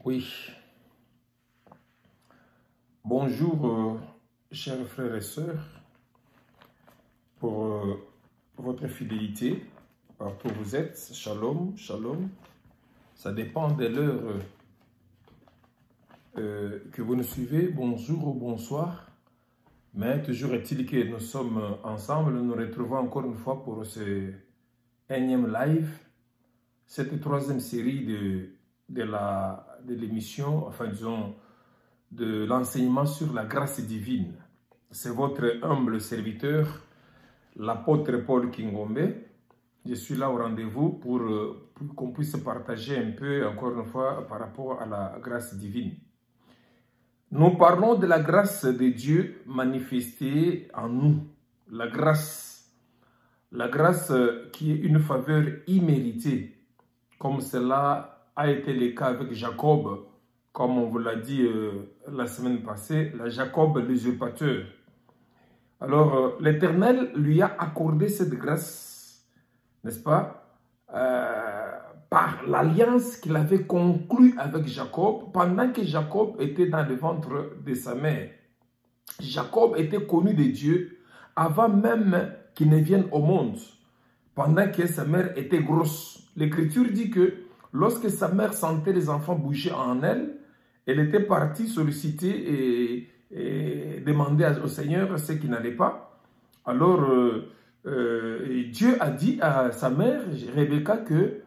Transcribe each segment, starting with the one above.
Oui, bonjour chers frères et sœurs, pour votre fidélité, partout où vous êtes. Shalom, shalom. Ça dépend de l'heure que vous nous suivez. Bonjour ou bonsoir. Mais toujours est-il que nous sommes ensemble. Nous nous retrouvons encore une fois pour ce énième live, cette troisième série de l'émission, enfin disons, de l'enseignement sur la grâce divine. C'est votre humble serviteur, l'apôtre Paul Kingombe. Je suis là au rendez-vous pour qu'on puisse partager un peu, encore une fois, par rapport à la grâce divine. Nous parlons de la grâce de Dieu manifestée en nous. La grâce qui est une faveur imméritée, comme cela a été le cas avec Jacob, comme on vous l'a dit la semaine passée, Jacob l'usurpateur. Alors, l'Éternel lui a accordé cette grâce, n'est-ce pas, par l'alliance qu'il avait conclue avec Jacob pendant que Jacob était dans le ventre de sa mère. Jacob était connu de Dieu avant même qu'il ne vienne au monde, pendant que sa mère était grosse. L'Écriture dit que lorsque sa mère sentait les enfants bouger en elle, elle était partie solliciter et demander au Seigneur ce qui n'allait pas. Alors, Dieu a dit à sa mère, Rebecca, que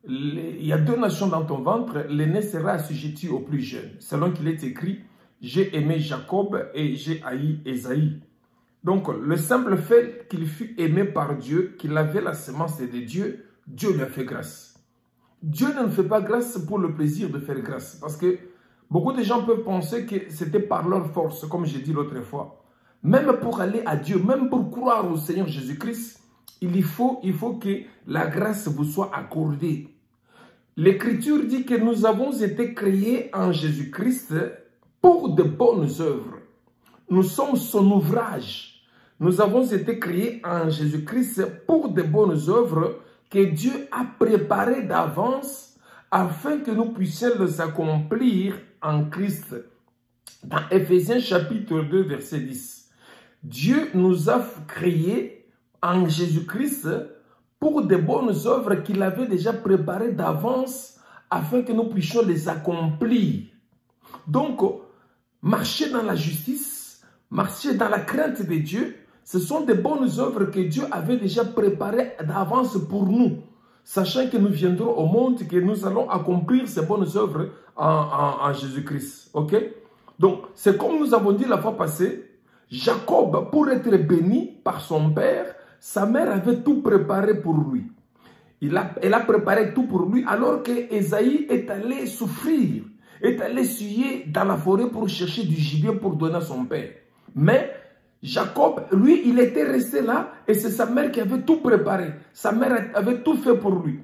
il y a deux nations dans ton ventre, l'aîné sera assujetti au plus jeune. Selon qu'il est écrit, j'ai aimé Jacob et j'ai haï Ésaïe. Donc, le simple fait qu'il fut aimé par Dieu, qu'il avait la semence de Dieu, Dieu lui a fait grâce. Dieu ne fait pas grâce pour le plaisir de faire grâce. Parce que beaucoup de gens peuvent penser que c'était par leur force, comme j'ai dit l'autre fois. Même pour aller à Dieu, même pour croire au Seigneur Jésus-Christ, il faut que la grâce vous soit accordée. L'Écriture dit que nous avons été créés en Jésus-Christ pour de bonnes œuvres. Nous sommes son ouvrage. Nous avons été créés en Jésus-Christ pour de bonnes œuvres que Dieu a préparées d'avance afin que nous puissions les accomplir en Christ. Dans Éphésiens chapitre 2, verset 10. Dieu nous a créés en Jésus-Christ pour de bonnes œuvres qu'il avait déjà préparées d'avance afin que nous puissions les accomplir. Donc, marcher dans la justice, marcher dans la crainte de Dieu, ce sont des bonnes œuvres que Dieu avait déjà préparées d'avance pour nous, sachant que nous viendrons au monde, que nous allons accomplir ces bonnes œuvres en Jésus-Christ. Ok? Donc, c'est comme nous avons dit la fois passée, Jacob, pour être béni par son père, sa mère avait tout préparé pour lui. Elle a préparé tout pour lui, alors que Ésaïe est allé souffrir, est allé suer dans la forêt pour chercher du gibier pour donner à son père. Mais Jacob, lui, il était resté là et c'est sa mère qui avait tout préparé. Sa mère avait tout fait pour lui.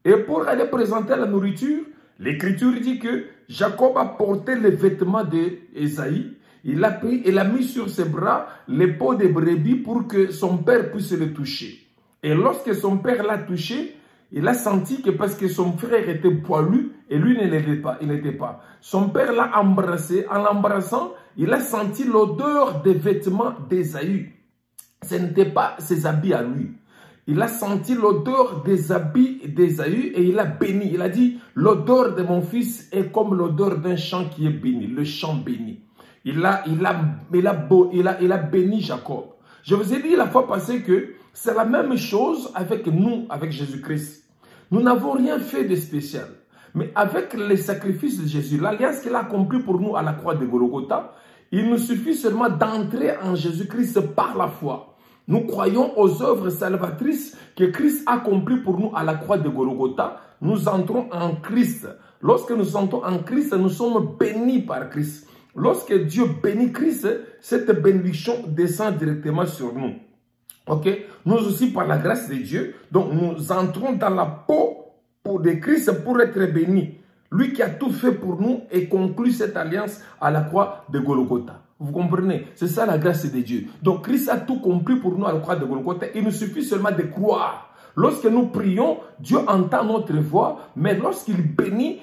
Et pour aller présenter la nourriture, l'Écriture dit que Jacob a porté les vêtements d'Ésaïe. Il a pris et l'a mis sur ses bras les peaux de brebis pour que son père puisse le toucher. Et lorsque son père l'a touché, il a senti que parce que son frère était poilu et lui ne l'était pas, il n'était pas. Son père l'a embrassé. En l'embrassant, il a senti l'odeur des vêtements d'Ésaïe. Ce n'était pas ses habits à lui. Il a senti l'odeur des habits d'Ésaïe et il a béni. Il a dit, l'odeur de mon fils est comme l'odeur d'un champ qui est béni, le champ béni. Il a béni Jacob. Je vous ai dit la fois passée que c'est la même chose avec nous, avec Jésus-Christ. Nous n'avons rien fait de spécial. Mais avec les sacrifices de Jésus, l'alliance qu'il a accomplie pour nous à la croix de Golgotha, il nous suffit seulement d'entrer en Jésus-Christ par la foi. Nous croyons aux œuvres salvatrices que Christ a accomplies pour nous à la croix de Golgotha. Nous entrons en Christ. Lorsque nous entrons en Christ, nous sommes bénis par Christ. Lorsque Dieu bénit Christ, cette bénédiction descend directement sur nous. Ok? Nous aussi, par la grâce de Dieu, donc nous entrons dans la peau de Christ pour être bénis. Lui qui a tout fait pour nous et conclut cette alliance à la croix de Golgotha. Vous comprenez? C'est ça la grâce de Dieu. Donc Christ a tout compris pour nous à la croix de Golgotha. Il nous suffit seulement de croire. Lorsque nous prions, Dieu entend notre voix, mais lorsqu'il bénit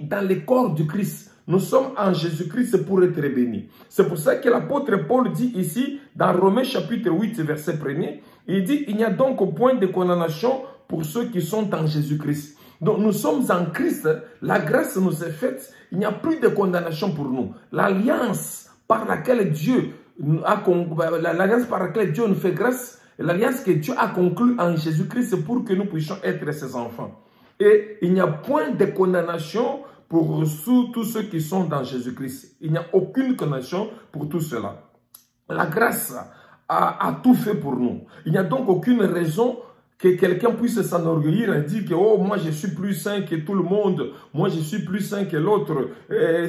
dans le corps du Christ. Nous sommes en Jésus-Christ pour être bénis. C'est pour ça que l'apôtre Paul dit ici, dans Romains chapitre 8, verset 1er, il dit, il n'y a donc point de condamnation pour ceux qui sont en Jésus-Christ. Donc nous sommes en Christ, la grâce nous est faite, il n'y a plus de condamnation pour nous. L'alliance par laquelle Dieu nous fait grâce, l'alliance que Dieu a conclue en Jésus-Christ pour que nous puissions être ses enfants. Et il n'y a point de condamnation pour tous ceux qui sont dans Jésus-Christ. Il n'y a aucune condamnation pour tout cela. La grâce a tout fait pour nous. Il n'y a donc aucune raison que quelqu'un puisse s'enorgueillir et dire que oh, moi je suis plus saint que tout le monde, moi je suis plus saint que l'autre.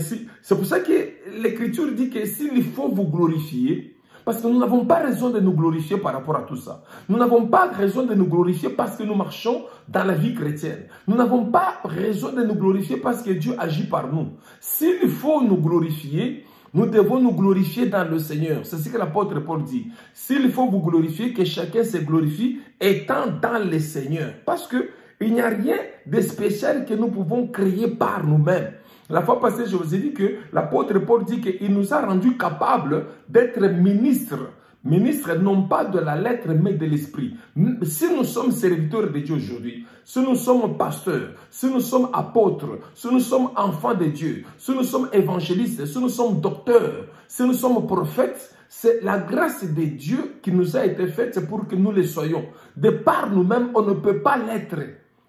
C'est pour ça que l'Écriture dit que s'il faut vous glorifier, parce que nous n'avons pas raison de nous glorifier par rapport à tout ça. Nous n'avons pas raison de nous glorifier parce que nous marchons dans la vie chrétienne. Nous n'avons pas raison de nous glorifier parce que Dieu agit par nous. S'il faut nous glorifier, nous devons nous glorifier dans le Seigneur. C'est ce que l'apôtre Paul dit. S'il faut vous glorifier, que chacun se glorifie étant dans le Seigneur. Parce qu'il n'y a rien de spécial que nous pouvons créer par nous-mêmes. La fois passée, je vous ai dit que l'apôtre Paul dit qu'il nous a rendus capables d'être ministres. Ministres non pas de la lettre mais de l'esprit. Si nous sommes serviteurs de Dieu aujourd'hui, si nous sommes pasteurs, si nous sommes apôtres, si nous sommes enfants de Dieu, si nous sommes évangélistes, si nous sommes docteurs, si nous sommes prophètes, c'est la grâce de Dieu qui nous a été faite pour que nous le soyons. De par nous-mêmes, on ne peut pas l'être.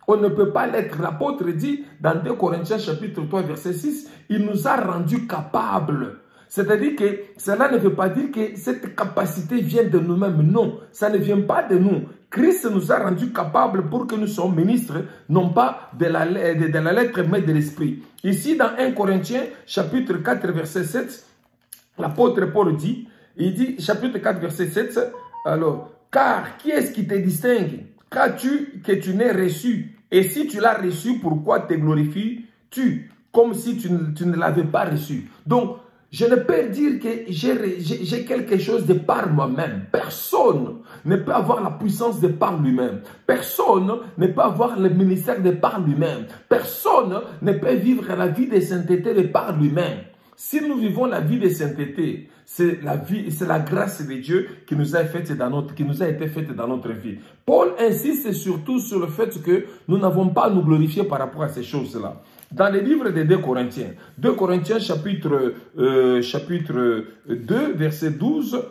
On ne peut pas l'être. L'apôtre dit dans 2 Corinthiens chapitre 3 verset 6, il nous a rendus capables. C'est-à-dire que cela ne veut pas dire que cette capacité vient de nous-mêmes. Non, ça ne vient pas de nous. Christ nous a rendus capables pour que nous soyons ministres, non pas de la lettre, mais de l'esprit. Ici, dans 1 Corinthiens chapitre 4 verset 7, l'apôtre Paul dit, il dit, chapitre 4 verset 7, alors, car qui est-ce qui te distingue? Qu'as-tu que tu n'aies reçu? Et si tu l'as reçu, pourquoi te glorifies-tu comme si tu ne l'avais pas reçu? Donc, je ne peux dire que j'ai quelque chose de par moi-même. Personne ne peut avoir la puissance de par lui-même. Personne ne peut avoir le ministère de par lui-même. Personne ne peut vivre la vie de sainteté de par lui-même. Si nous vivons la vie de sainteté, c'est la grâce de Dieu qui nous a été faite dans notre vie. Paul insiste surtout sur le fait que nous n'avons pas à nous glorifier par rapport à ces choses-là. Dans le livre de 2 Corinthiens chapitre 2, verset 12,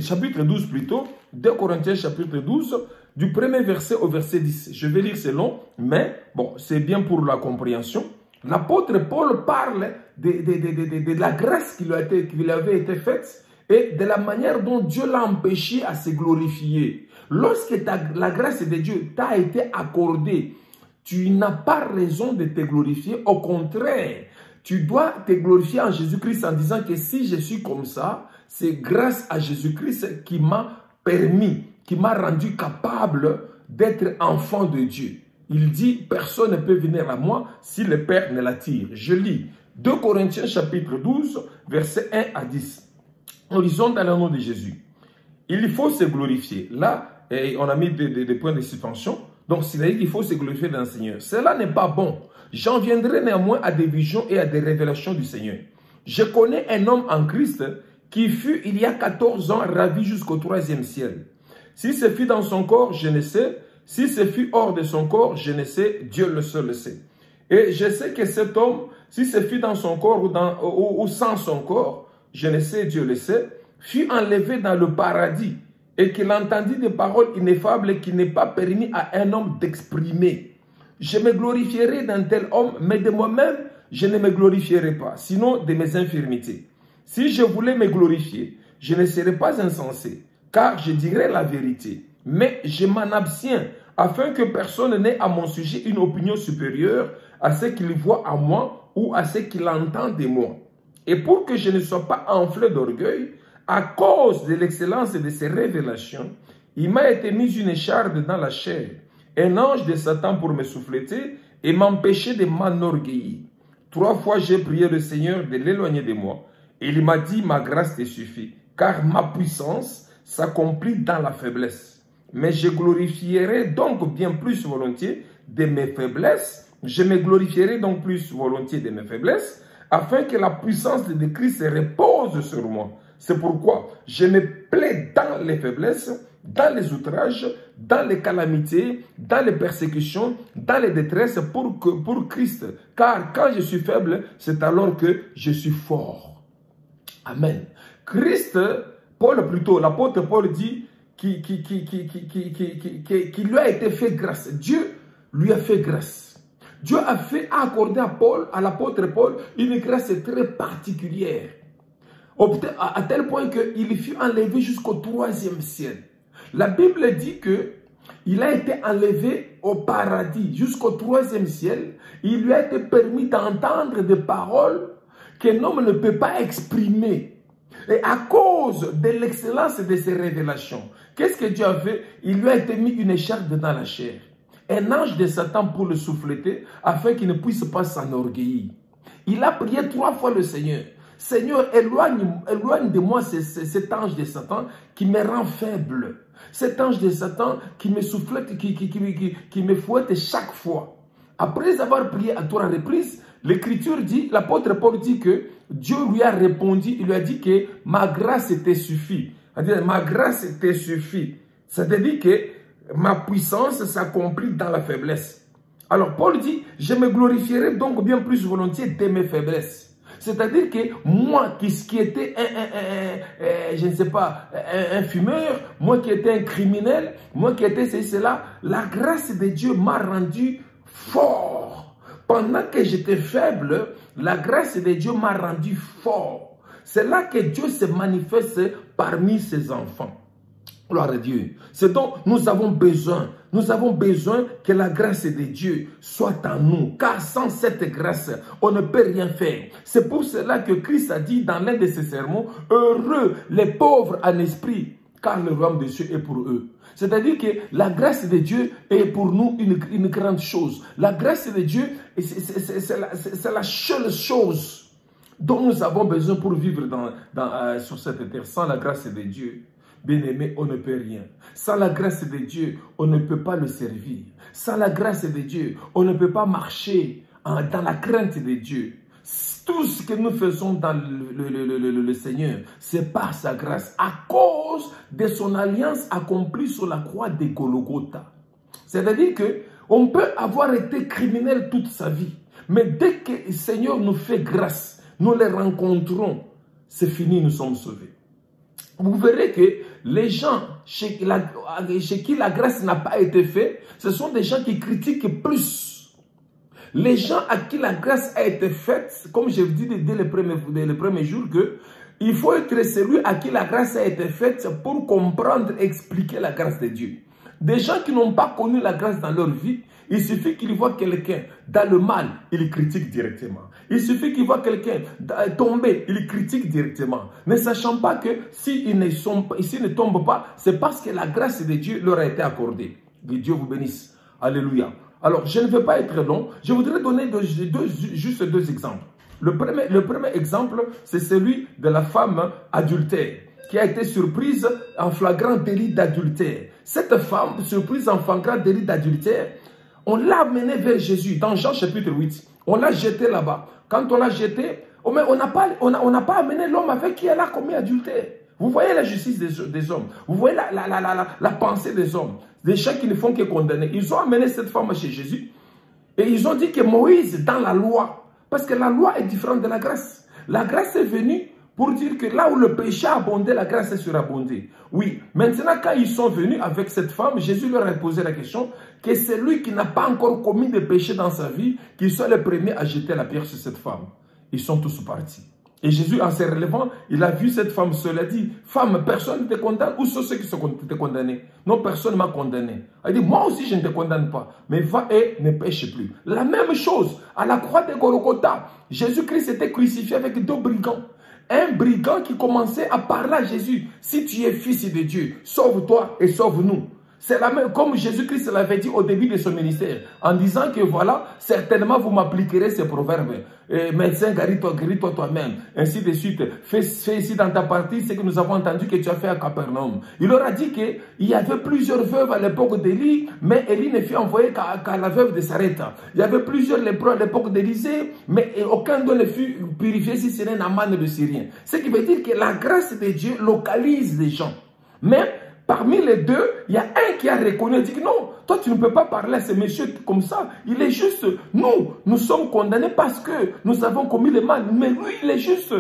chapitre 12 plutôt, 2 Corinthiens chapitre 12, du premier verset au verset 10. Je vais lire, c'est long, mais bon, c'est bien pour la compréhension. L'apôtre Paul parle de la grâce qui lui avait été faite et de la manière dont Dieu l'a empêché à se glorifier. Lorsque la grâce de Dieu t'a été accordée, tu n'as pas raison de te glorifier. Au contraire, tu dois te glorifier en Jésus-Christ en disant que si je suis comme ça, c'est grâce à Jésus-Christ qui m'a permis, qui m'a rendu capable d'être enfant de Dieu. Il dit, personne ne peut venir à moi si le Père ne l'attire. Je lis 2 Corinthiens chapitre 12, versets 1 à 10. Nous lisons dans le nom de Jésus. Il faut se glorifier. Là, on a mis des points de suspension. Donc, c'est-à-dire qu'il faut se glorifier dans le Seigneur. Cela n'est pas bon. J'en viendrai néanmoins à des visions et à des révélations du Seigneur. Je connais un homme en Christ qui fut, il y a 14 ans, ravi jusqu'au 3e ciel. Si ce fut dans son corps, je ne sais. Si ce fut hors de son corps, je ne sais. Dieu le seul le sait. Et je sais que cet homme, si ce fut dans son corps ou sans son corps, je ne sais, Dieu le sait, fut enlevé dans le paradis. Et qu'il entendit des paroles ineffables qui n'est pas permis à un homme d'exprimer. Je me glorifierai d'un tel homme, mais de moi-même, je ne me glorifierai pas, sinon de mes infirmités. Si je voulais me glorifier, je ne serais pas insensé, car je dirais la vérité. Mais je m'en abstiens, afin que personne n'ait à mon sujet une opinion supérieure à ce qu'il voit à moi ou à ce qu'il entend de moi. Et pour que je ne sois pas enflé d'orgueil, à cause de l'excellence de ces révélations, il m'a été mis une écharde dans la chair, un ange de Satan pour me souffleter et m'empêcher de m'enorgueillir. 3 fois j'ai prié le Seigneur de l'éloigner de moi, et il m'a dit, ma grâce te suffit, car ma puissance s'accomplit dans la faiblesse. mais je glorifierai donc bien plus volontiers de mes faiblesses. Je me glorifierai donc plus volontiers de mes faiblesses, afin que la puissance de Christ se repose sur moi. C'est pourquoi je me plais dans les faiblesses, dans les outrages, dans les calamités, dans les persécutions, dans les détresses pour Christ. Car quand je suis faible, c'est alors que je suis fort. Amen. Christ, l'apôtre Paul dit qu'il lui a été fait grâce. Dieu lui a fait grâce. Dieu a accordé à l'apôtre Paul une grâce très particulière. À tel point qu'il fut enlevé jusqu'au 3e ciel. La Bible dit qu'il a été enlevé au paradis jusqu'au 3e ciel. Il lui a été permis d'entendre des paroles qu'un homme ne peut pas exprimer. Et à cause de l'excellence de ses révélations, qu'est-ce que Dieu a fait? Il lui a été mis une écharpe dans la chair. Un ange de Satan pour le souffleter, afin qu'il ne puisse pas s'enorgueillir. Il a prié 3 fois le Seigneur. Seigneur, éloigne de moi cet ange de Satan qui me rend faible. Cet ange de Satan qui me soufflette, qui me fouette chaque fois. Après avoir prié à 3 reprises, l'Écriture dit, l'apôtre Paul dit que Dieu lui a répondu, il lui a dit que ma grâce te suffit. C'est-à-dire, ma grâce te suffit. C'est-à-dire que ma puissance s'accomplit dans la faiblesse. Alors Paul dit, je me glorifierai donc bien plus volontiers de mes faiblesses. C'est-à-dire que moi qui étais je ne sais pas, un fumeur, moi qui étais un criminel, moi qui étais cela, la grâce de Dieu m'a rendu fort. Pendant que j'étais faible, la grâce de Dieu m'a rendu fort. C'est là que Dieu se manifeste parmi ses enfants. Gloire à Dieu. C'est donc nous avons besoin. Nous avons besoin que la grâce de Dieu soit en nous. Car sans cette grâce, on ne peut rien faire. C'est pour cela que Christ a dit dans l'un de ses sermons, heureux les pauvres en esprit, car le royaume des cieux est pour eux. C'est-à-dire que la grâce de Dieu est pour nous une grande chose. La grâce de Dieu, c'est la seule chose dont nous avons besoin pour vivre sur cette terre. Sans la grâce de Dieu, bien-aimé, on ne peut rien. Sans la grâce de Dieu, on ne peut pas le servir. Sans la grâce de Dieu, on ne peut pas marcher dans la crainte de Dieu. Tout ce que nous faisons dans le Seigneur, c'est par sa grâce, à cause de son alliance accomplie sur la croix de Golgotha. C'est-à-dire qu'on peut avoir été criminel toute sa vie, mais dès que le Seigneur nous fait grâce, nous les rencontrons, c'est fini, nous sommes sauvés. Vous verrez que les gens chez qui la grâce n'a pas été faite, ce sont des gens qui critiquent plus. Les gens à qui la grâce a été faite, comme je vous dis dès les premiers jours, il faut être celui à qui la grâce a été faite pour comprendre, expliquer la grâce de Dieu. Des gens qui n'ont pas connu la grâce dans leur vie, il suffit qu'ils voient quelqu'un dans le mal, ils critiquent directement. Il suffit qu'ils voient quelqu'un tomber, ils critiquent directement. Ne sachant pas que s'ils ne tombent pas, c'est parce que la grâce de Dieu leur a été accordée. Que Dieu vous bénisse. Alléluia. Alors, je ne veux pas être long. Je voudrais donner juste 2 exemples. Le premier exemple, c'est celui de la femme adultère qui a été surprise en flagrant délit d'adultère. Cette femme, surprise en flagrant délit d'adultère, on l'a amenée vers Jésus dans Jean chapitre 8. On l'a jetée là-bas. Quand on l'a jetée, on n'a pas amené l'homme avec qui elle a commis adultère. Vous voyez la justice des hommes. Vous voyez la pensée des hommes. Des gens qui ne font que condamner. Ils ont amené cette femme chez Jésus. Et ils ont dit que Moïse, dans la loi, parce que la loi est différente de la grâce. La grâce est venue pour dire que là où le péché a abondé, la grâce est surabondée. Oui, maintenant quand ils sont venus avec cette femme, Jésus leur a posé la question que celui qui n'a pas encore commis de péché dans sa vie, qu'il soit le premier à jeter la pierre sur cette femme. Ils sont tous partis. Et Jésus, en se relevant, il a vu cette femme seule. Il a dit, femme, personne ne te condamne. Où sont ceux qui sont condamnés? Non, personne ne m'a condamné. Il a dit, moi aussi, je ne te condamne pas. Mais va et ne pêche plus. La même chose, à la croix de Golgotha, Jésus-Christ était crucifié avec 2 brigands. Un brigand qui commençait à parler à Jésus. Si tu es fils de Dieu, sauve-toi et sauve-nous. C'est la même, comme Jésus-Christ l'avait dit au début de son ministère, en disant que voilà, certainement vous m'appliquerez ces proverbes. Médecin, guéris-toi toi-même, ainsi de suite. Fais ici dans ta partie ce que nous avons entendu que tu as fait à Capernaum. Il leur a dit qu'il y avait plusieurs veuves à l'époque d'Élie, mais Élie ne fut envoyé qu'à la veuve de Sarepta. Il y avait plusieurs lépreux à l'époque d'Élisée, mais aucun d'eux ne fut purifié si ce n'est Naaman de Syrien. Ce qui veut dire que la grâce de Dieu localise les gens. Mais parmi les deux, il y a un qui a reconnu et dit que non, toi tu ne peux pas parler à ce monsieur comme ça. Il est juste, nous sommes condamnés parce que nous avons commis le mal. Mais lui, il est juste.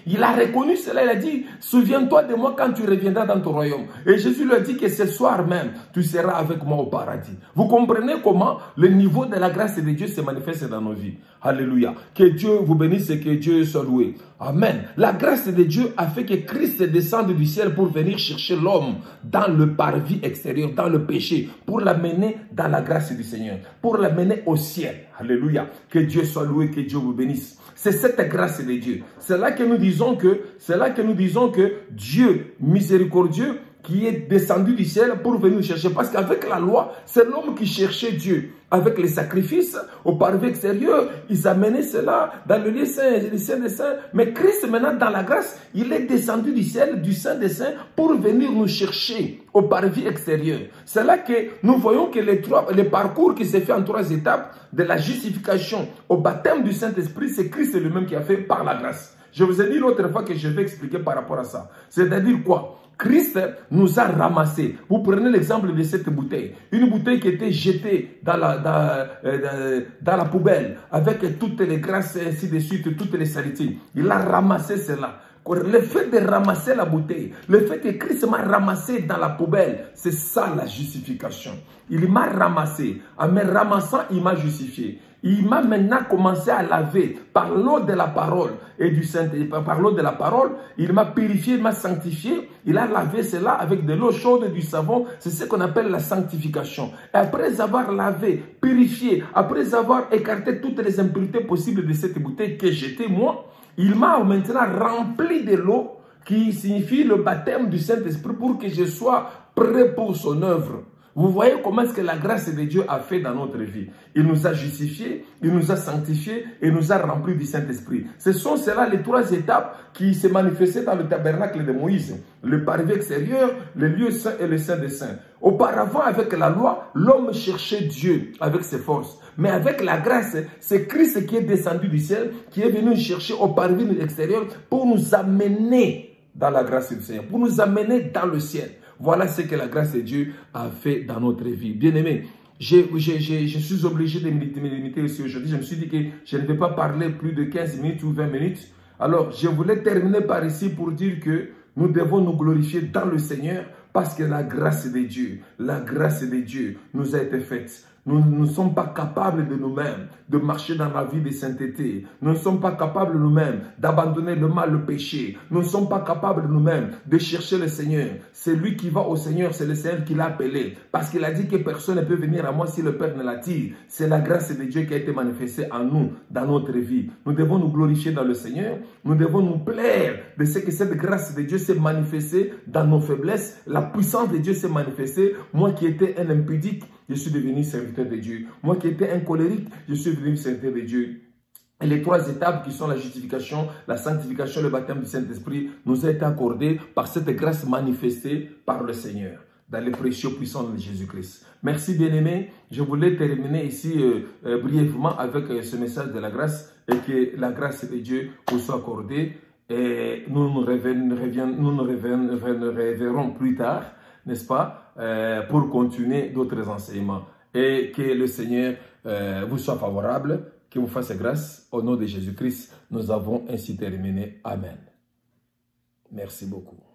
Il a reconnu cela, il a dit, souviens-toi de moi quand tu reviendras dans ton royaume. Et Jésus lui a dit que ce soir même, tu seras avec moi au paradis. Vous comprenez comment le niveau de la grâce de Dieu se manifeste dans nos vies. Alléluia. Que Dieu vous bénisse et que Dieu soit loué. Amen. La grâce de Dieu a fait que Christ descende du ciel pour venir chercher l'homme dans le parvis extérieur, dans le péché, pour l'amener dans la grâce du Seigneur, pour l'amener au ciel. Alléluia. Que Dieu soit loué, que Dieu vous bénisse. C'est cette grâce de Dieu. C'est là que nous disons que Dieu miséricordieux qui est descendu du ciel pour venir nous chercher. Parce qu'avec la loi, c'est l'homme qui cherchait Dieu. Avec les sacrifices au parvis extérieur, ils amenaient cela dans le lieu saint, le saint des saints. Mais Christ, maintenant, dans la grâce, il est descendu du ciel, du saint des saints, pour venir nous chercher au parvis extérieur. C'est là que nous voyons que le parcours qui s'est fait en 3 étapes, de la justification au baptême du Saint-Esprit, c'est Christ lui-même qui a fait par la grâce. Je vous ai dit l'autre fois que je vais expliquer par rapport à ça. C'est-à-dire quoi? Christ nous a ramassés. Vous prenez l'exemple de cette bouteille. Une bouteille qui était jetée dans la poubelle avec toutes les grâces et ainsi de suite, toutes les saletés. Il a ramassé cela. Le fait de ramasser la bouteille, le fait que Christ m'a ramassé dans la poubelle, c'est ça la justification. Il m'a ramassé. En me ramassant, il m'a justifié. Il m'a maintenant commencé à laver par l'eau de la parole et du Saint-Esprit. Par l'eau de la parole, il m'a purifié, il m'a sanctifié. Il a lavé cela avec de l'eau chaude et du savon. C'est ce qu'on appelle la sanctification. Et après avoir lavé, purifié, après avoir écarté toutes les impuretés possibles de cette bouteille que j'étais moi, il m'a maintenant rempli de l'eau qui signifie le baptême du Saint-Esprit pour que je sois prêt pour son œuvre. Vous voyez comment est-ce que la grâce de Dieu a fait dans notre vie. Il nous a justifiés, il nous a sanctifiés et nous a remplis du Saint-Esprit. Ce sont cela les 3 étapes qui se manifestaient dans le tabernacle de Moïse. Le parvis extérieur, le lieu saint et le saint des saints. Auparavant, avec la loi, l'homme cherchait Dieu avec ses forces. Mais avec la grâce, c'est Christ qui est descendu du ciel, qui est venu chercher au parvis extérieur pour nous amener dans la grâce du Seigneur, pour nous amener dans le ciel. Voilà ce que la grâce de Dieu a fait dans notre vie. Bien-aimés, je suis obligé de me limiter aussi aujourd'hui. Je me suis dit que je ne vais pas parler plus de 15 minutes ou 20 minutes. Alors, je voulais terminer par ici pour dire que nous devons nous glorifier dans le Seigneur parce que la grâce de Dieu nous a été faite. Nous ne sommes pas capables de nous-mêmes de marcher dans la vie de sainteté. Nous ne sommes pas capables nous-mêmes d'abandonner le mal, le péché. Nous ne sommes pas capables nous-mêmes de chercher le Seigneur. C'est lui qui va au Seigneur, c'est le Seigneur qui l'a appelé. Parce qu'il a dit que personne ne peut venir à moi si le Père ne l'attire. C'est la grâce de Dieu qui a été manifestée en nous, dans notre vie. Nous devons nous glorifier dans le Seigneur. Nous devons nous plaire de ce que cette grâce de Dieu s'est manifestée dans nos faiblesses. La puissance de Dieu s'est manifestée. Moi qui étais un impudique, je suis devenu serviteur de Dieu. Moi qui étais un colérique, je suis devenu serviteur de Dieu. Et les 3 étapes qui sont la justification, la sanctification, le baptême du Saint-Esprit nous a été accordées par cette grâce manifestée par le Seigneur dans les précieux puissants de Jésus-Christ. Merci bien-aimés. Je voulais terminer ici brièvement avec ce message de la grâce et que la grâce de Dieu vous soit accordée. Et nous nous reverrons plus tard, n'est-ce pas, pour continuer d'autres enseignements. Et que le Seigneur vous soit favorable, qu'il vous fasse grâce. Au nom de Jésus-Christ, nous avons ainsi terminé. Amen. Merci beaucoup.